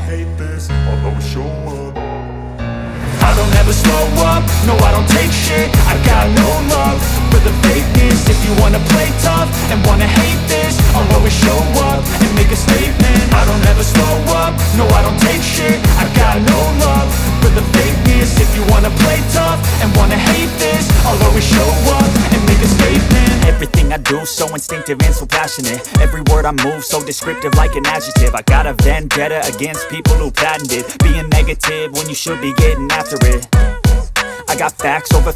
hate this, I'll always show up. I don't ever slow up, no I don't take shit. I got no love for the fakeness. If you wanna play tough and wanna hate this, I'll always show up and make a statement. I don't ever slow up, no I don't take shit. I got no love for the fakeness. If you wanna play tough and wanna hate this, I'll always show up and make a statement. Everything I do so instinctive and so passionate. Every word I move so descriptive like an adjective. I got a vendetta against people who patented being negative when you should be getting after it. I got facts over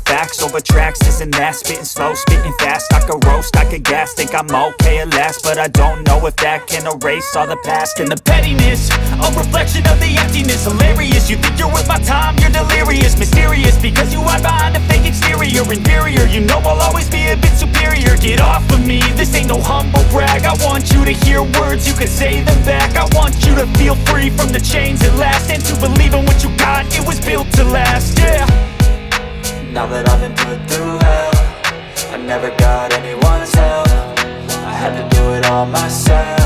tracks, this and that. Spitting slow, spitting fast. I could roast, I could gas. Think I'm okay at last, but I don't know if that can erase all the past. And the pettiness, a reflection of the emptiness. Hilarious, you think you're worth my time, you're delirious. Mysterious, because you hide behind a fake exterior. Inferior, you know I'll always be a bit superior. Get off of me, this ain't no humble brag. I want you to hear words, you can say them back. I want you to feel free from the chains at last, and to believe in what you got, it was built to last, yeah. Now that I've been put through hell, I never got anyone's help. I had to do it all myself.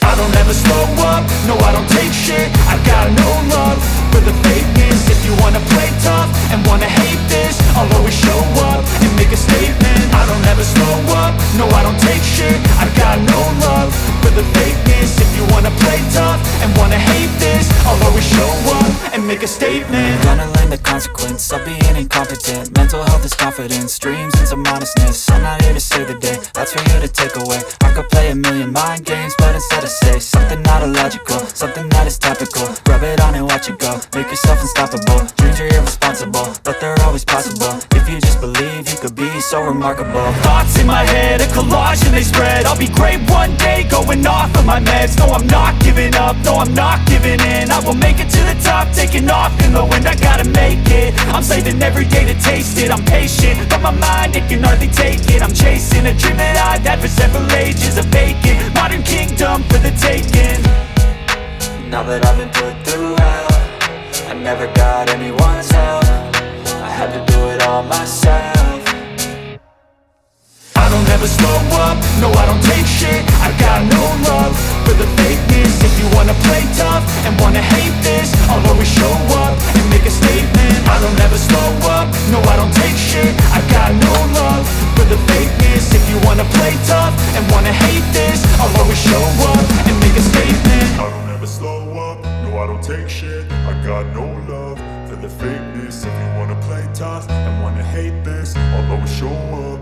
I don't ever slow up, no I don't take shit. I got no love for the fakeness. If you wanna play tough and wanna hate this, I'll always show up and make a statement. I don't ever slow up, no I don't take shit. I got no love for the fakeness. If you wanna play tough and wanna hate this, I'll always show up and make a statement. Gonna learn the consequence of being incompetent. Mental health is confidence, dreams and some modestness. I'm not here to save the day, that's for you to take away. I could play a million mind games, but instead I say something not illogical, something that is topical. Rub it on and watch it go, make yourself unstoppable. Dreams are irresponsible, but they're always possible. If you just believe, you could be so remarkable. Thoughts in my head, a collage and they spread. I'll be great one day, going off of my meds. No I'm not giving up, no I'm not giving in. I will make it to the top, taking off in the wind. I gotta make it, I'm saving every day to taste it. I'm patient, but my mind, it can hardly take it. I'm chasing a dream that I've had for several ages. A vacant, modern kingdom for the taking. Now that I've been put through hell, I never got anyone's help. I had to do it all myself. I don't ever slow up, no I don't take shit. I got no love for the fakeness. If you wanna play tough and wanna hate this, I'll always show up and make a statement. I don't ever slow up, no I don't take shit. I got no love for the fakeness. If you wanna play tough and wanna hate this, I'll always show up and make a statement. I don't ever slow up, no I don't take shit. I got no love for the fakeness. If you wanna play tough and wanna hate this, I'll always show up.